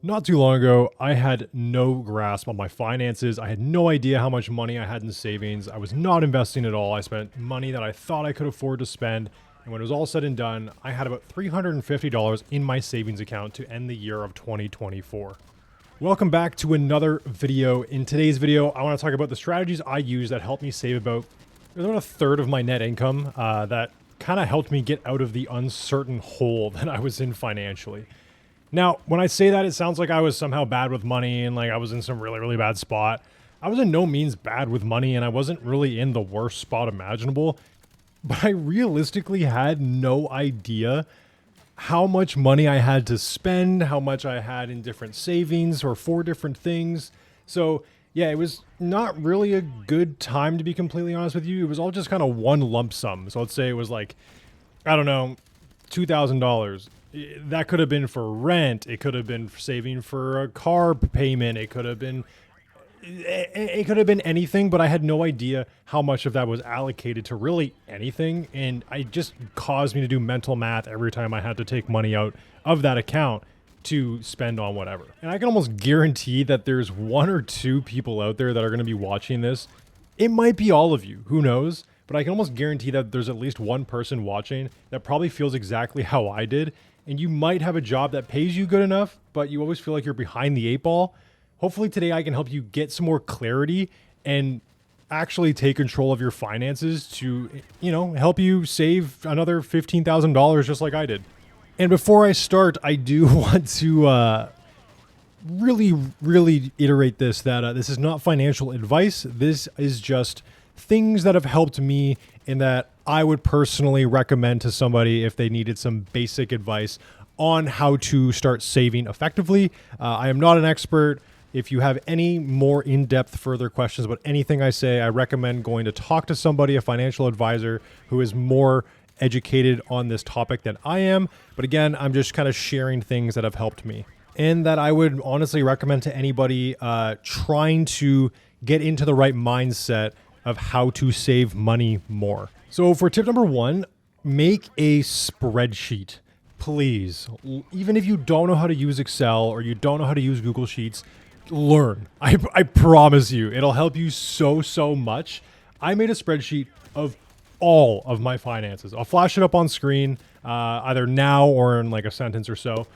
Not too long ago, I had no grasp on my finances. I had no idea how much money I had in savings. I was not investing at all. I spent money that I thought I could afford to spend. And when it was all said and done, I had about $350 in my savings account to end the year of 2024. Welcome back to another video. In today's video, I want to talk about the strategies I use that helped me save about a third of my net income that kind of helped me get out of the uncertain hole that I was in financially. Now, when I say that, it sounds like I was somehow bad with money and like I was in some really, really bad spot. I was in no means bad with money and I wasn't really in the worst spot imaginable, but I realistically had no idea how much money I had to spend, how much I had in different savings or for different things. So, yeah, it was not really a good time, to be completely honest with you. It was all just kind of one lump sum. So let's say it was like, I don't know, $2,000. That could have been for rent. It could have been saving for a car payment. It could have been anything, but I had no idea how much of that was allocated to really anything. And it just caused me to do mental math every time I had to take money out of that account to spend on whatever. And I can almost guarantee that there's one or two people out there that are going to be watching this. It might be all of you, who knows? But I can almost guarantee that there's at least one person watching that probably feels exactly how I did. And you might have a job that pays you good enough, but you always feel like you're behind the eight ball. Hopefully today I can help you get some more clarity and actually take control of your finances to, help you save another $15,000 just like I did. And before I start, I do want to really iterate this that this is not financial advice. This is just things that have helped me and that I would personally recommend to somebody if they needed some basic advice on how to start saving effectively. I am not an expert. If you have any more in-depth further questions about anything I say, I recommend going to talk to somebody, a financial advisor who is more educated on this topic than I am. But again, I'm just kind of sharing things that have helped me and that I would honestly recommend to anybody trying to get into the right mindset of how to save money more. So for tip number one, make a spreadsheet. Please, even if you don't know how to use Excel or you don't know how to use Google Sheets, learn. I promise you, it'll help you so much. I made a spreadsheet of all of my finances. I'll flash it up on screen either now or in like a sentence or so.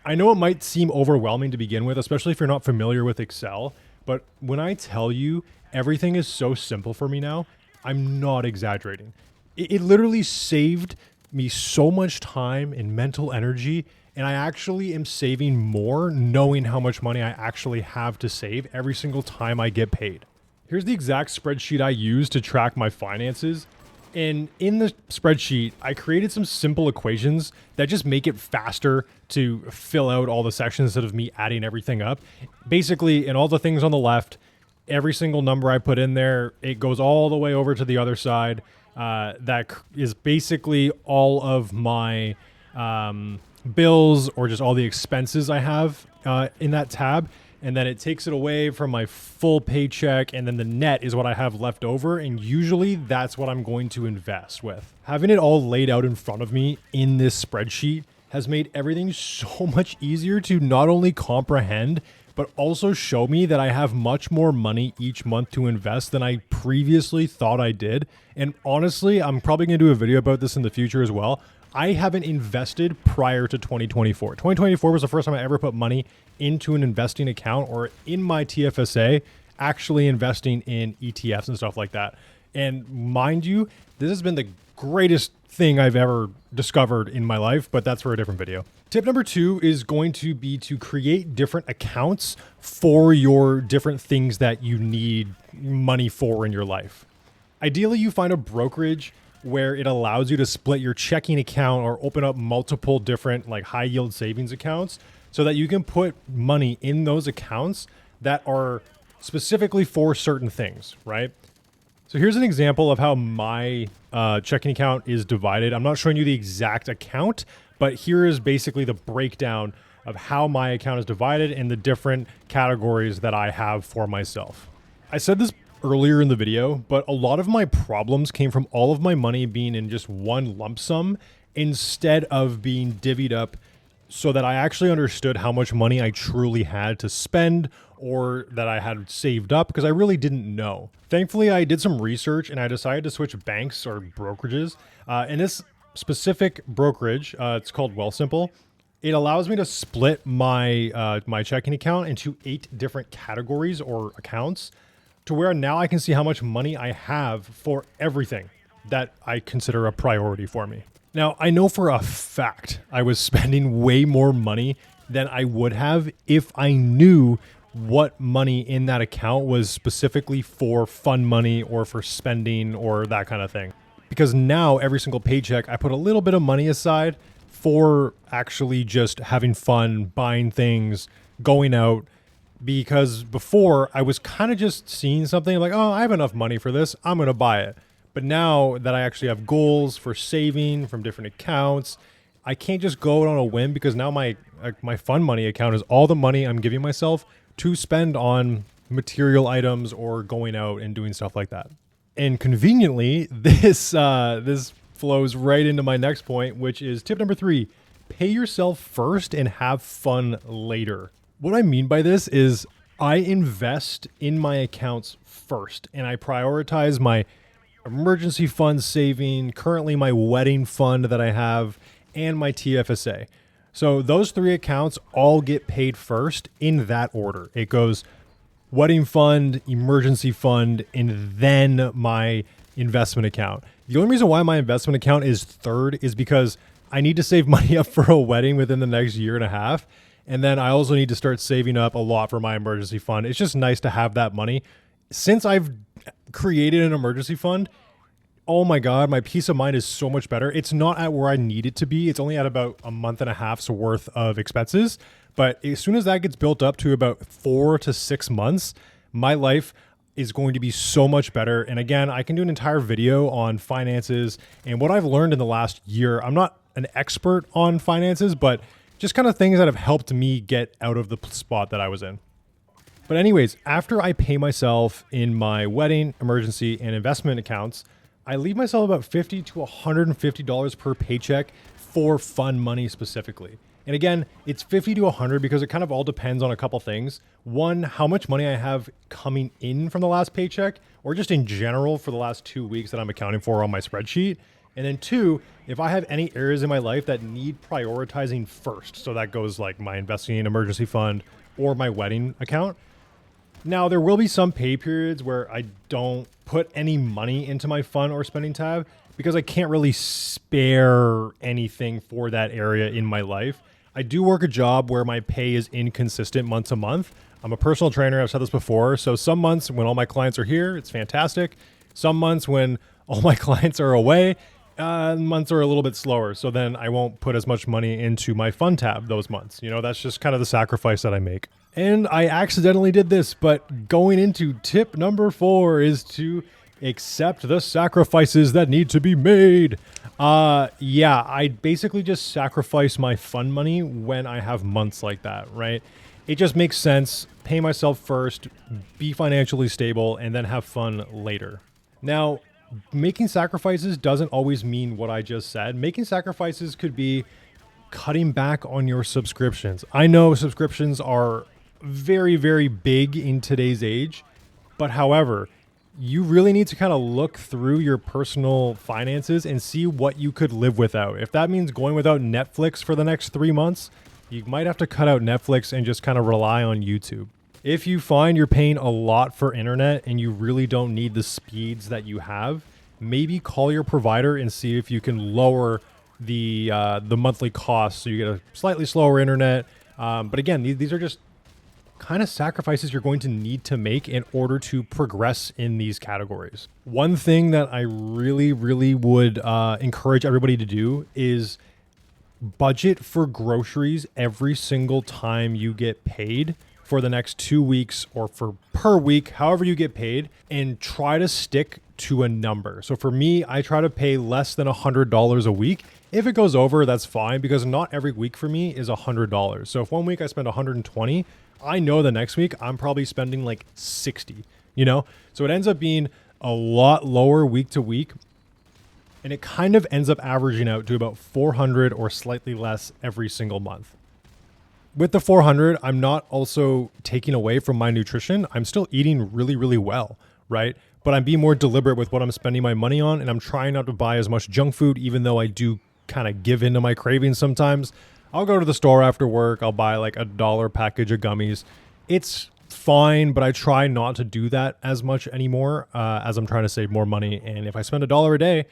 I know it might seem overwhelming to begin with, especially if you're not familiar with Excel, but when I tell you everything is so simple for me now, I'm not exaggerating. It literally saved me so much time and mental energy, and I actually am saving more knowing how much money I actually have to save every single time I get paid. Here's the exact spreadsheet I use to track my finances. And in the spreadsheet, I created some simple equations that just make it faster to fill out all the sections instead of me adding everything up. Basically, in all the things on the left, every single number I put in there, it goes all the way over to the other side. That is basically all of my bills or just all the expenses I have in that tab. And then it takes it away from my full paycheck. And then the net is what I have left over. And usually that's what I'm going to invest with. Having it all laid out in front of me in this spreadsheet has made everything so much easier to not only comprehend, but also show me that I have much more money each month to invest than I previously thought I did. And honestly, I'm probably going to do a video about this in the future as well. I haven't invested prior to 2024. 2024 was the first time I ever put money into an investing account or in my TFSA, actually investing in ETFs and stuff like that. And mind you, this has been the greatest thing I've ever discovered in my life, but that's for a different video. Tip number two is going to be to create different accounts for your different things that you need money for in your life. Ideally, you find a brokerage where it allows you to split your checking account or open up multiple different like high yield savings accounts so that you can put money in those accounts that are specifically for certain things, right? So here's an example of how my checking account is divided. I'm not showing you the exact account, but here is basically the breakdown of how my account is divided and the different categories that I have for myself. I said this earlier in the video, but a lot of my problems came from all of my money being in just one lump sum instead of being divvied up so that I actually understood how much money I truly had to spend or that I had saved up, because I really didn't know. Thankfully, I did some research and I decided to switch banks or brokerages. In this specific brokerage, it's called Wealthsimple. It allows me to split my checking account into 8 different categories or accounts, to where now I can see how much money I have for everything that I consider a priority for me. Now, I know for a fact I was spending way more money than I would have if I knew what money in that account was specifically for fun money or for spending or that kind of thing. Because now every single paycheck, I put a little bit of money aside for actually just having fun, buying things, going out. Because before I was kind of just seeing something like, oh, I have enough money for this, I'm going to buy it. But now that I actually have goals for saving from different accounts, I can't just go on a whim, because now my fun money account is all the money I'm giving myself to spend on material items or going out and doing stuff like that. And conveniently, this flows right into my next point, which is tip number 3: pay yourself first and have fun later. What I mean by this is I invest in my accounts first, and I prioritize my emergency fund saving, currently my wedding fund that I have, and my TFSA. So those 3 accounts all get paid first in that order. It goes wedding fund, emergency fund, and then my investment account. The only reason why my investment account is third is because I need to save money up for a wedding within the next year and a half. And then I also need to start saving up a lot for my emergency fund. It's just nice to have that money. Since I've created an emergency fund, oh my God, my peace of mind is so much better. It's not at where I need it to be. It's only at about a month and a half's worth of expenses. But as soon as that gets built up to about 4 to 6 months, my life is going to be so much better. And again, I can do an entire video on finances and what I've learned in the last year. I'm not an expert on finances, but just kind of things that have helped me get out of the spot that I was in. But anyways, after I pay myself in my wedding, emergency, and investment accounts, I leave myself about $50 to $150 per paycheck for fun money specifically. And again, it's 50 to 100 because it kind of all depends on a couple things. One, how much money I have coming in from the last paycheck, or just in general for the last 2 weeks that I'm accounting for on my spreadsheet. And then 2, if I have any areas in my life that need prioritizing first. So that goes like my investing in emergency fund or my wedding account. Now, there will be some pay periods where I don't put any money into my fun or spending tab because I can't really spare anything for that area in my life. I do work a job where my pay is inconsistent month to month. I'm a personal trainer. I've said this before. So some months when all my clients are here, it's fantastic. Some months when all my clients are away, months are a little bit slower. So then I won't put as much money into my fun tab those months. You know, that's just kind of the sacrifice that I make. And I accidentally did this, but going into tip number 4 is to accept the sacrifices that need to be made. I basically just sacrifice my fun money when I have months like that, right? It just makes sense. Pay myself first, be financially stable, and then have fun later. Now, making sacrifices doesn't always mean what I just said. Making sacrifices could be cutting back on your subscriptions. I know subscriptions are very, very big in today's age, but however, you really need to kind of look through your personal finances and see what you could live without. If that means going without Netflix for the next 3 months, you might have to cut out Netflix and just kind of rely on YouTube. If you find you're paying a lot for internet and you really don't need the speeds that you have, maybe call your provider and see if you can lower the monthly cost so you get a slightly slower internet. But again, these are just kind of sacrifices you're going to need to make in order to progress in these categories. One thing that I really, really would encourage everybody to do is budget for groceries every single time you get paid for the next 2 weeks or for per week, however you get paid, and try to stick to a number. So for me, I try to pay less than $100 a week. If it goes over, that's fine, because not every week for me is $100. So if 1 week I spend 120, I know the next week I'm probably spending like 60, you know? So it ends up being a lot lower week to week. And it kind of ends up averaging out to about 400 or slightly less every single month. with the 400, I'm not also taking away from my nutrition. I'm still eating really, really well, right? But I'm being more deliberate with what I'm spending my money on, and I'm trying not to buy as much junk food, even though I do kind of give into my cravings sometimes. I'll go to the store after work. I'll buy like $1 package of gummies. It's fine, but I try not to do that as much anymore as I'm trying to save more money. And if I spend $1 a day,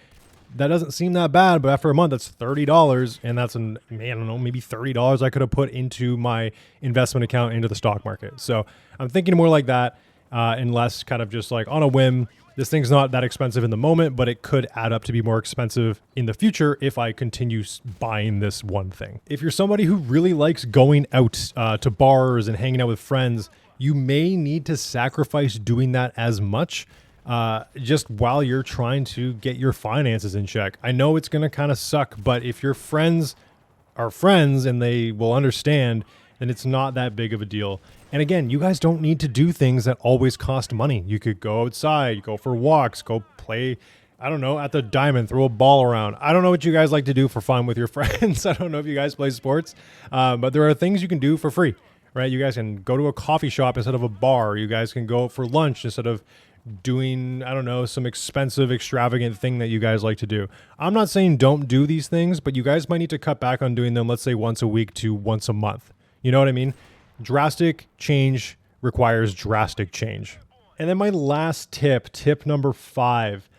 that doesn't seem that bad, but after a month, that's $30, and that's I don't know, maybe $30 I could have put into my investment account into the stock market. So I'm thinking more like that, and less kind of just like on a whim. This thing's not that expensive in the moment, but it could add up to be more expensive in the future if I continue buying this one thing. If you're somebody who really likes going out to bars and hanging out with friends, you may need to sacrifice doing that as much. Just while you're trying to get your finances in check. I know it's going to kind of suck, but if your friends are friends and they will understand, then it's not that big of a deal. And again, you guys don't need to do things that always cost money. You could go outside, go for walks, go play, I don't know, at the diamond, throw a ball around. I don't know what you guys like to do for fun with your friends. I don't know if you guys play sports, but there are things you can do for free, right? You guys can go to a coffee shop instead of a bar. You guys can go for lunch instead of doing, I don't know, some expensive, extravagant thing that you guys like to do. I'm not saying don't do these things, but you guys might need to cut back on doing them, let's say once a week to once a month. You know what I mean? Drastic change requires drastic change. And then my last tip number 5,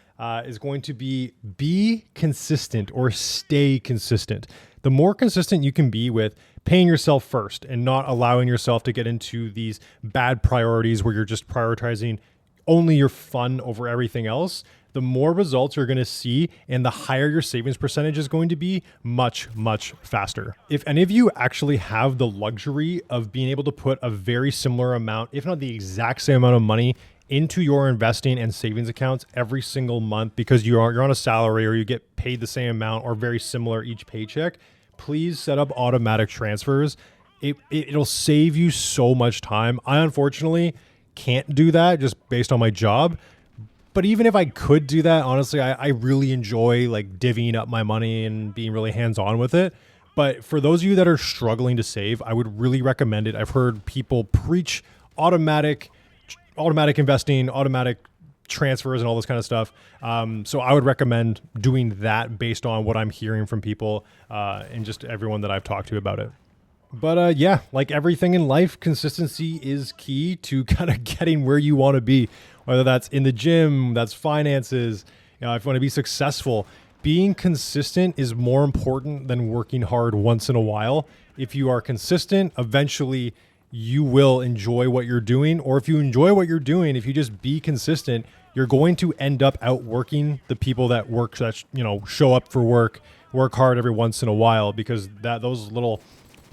is going to be consistent or stay consistent. The more consistent you can be with paying yourself first and not allowing yourself to get into these bad priorities where you're just prioritizing only your fun over everything else, the more results you're going to see and the higher your savings percentage is going to be much, much faster. If any of you actually have the luxury of being able to put a very similar amount, if not the exact same amount of money into your investing and savings accounts every single month because you're on a salary or you get paid the same amount or very similar each paycheck, please set up automatic transfers. It'll save you so much time. I unfortunately can't do that just based on my job. But even if I could do that, honestly, I really enjoy like divvying up my money and being really hands-on with it. But for those of you that are struggling to save, I would really recommend it. I've heard people preach automatic investing, automatic transfers and all this kind of stuff. So I would recommend doing that based on what I'm hearing from people and just everyone that I've talked to about it. But yeah, like everything in life, consistency is key to kind of getting where you want to be, whether that's in the gym, that's finances, if you want to be successful. Being consistent is more important than working hard once in a while. If you are consistent, eventually you will enjoy what you're doing. Or if you enjoy what you're doing, if you just be consistent, you're going to end up outworking the people that show up for work hard every once in a while, because those little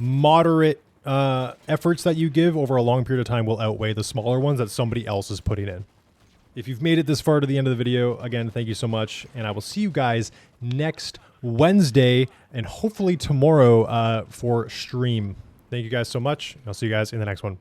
moderate efforts that you give over a long period of time will outweigh the smaller ones that somebody else is putting in. If you've made it this far to the end of the video, again, thank you so much. And I will see you guys next Wednesday and hopefully tomorrow for stream. Thank you guys so much. I'll see you guys in the next one.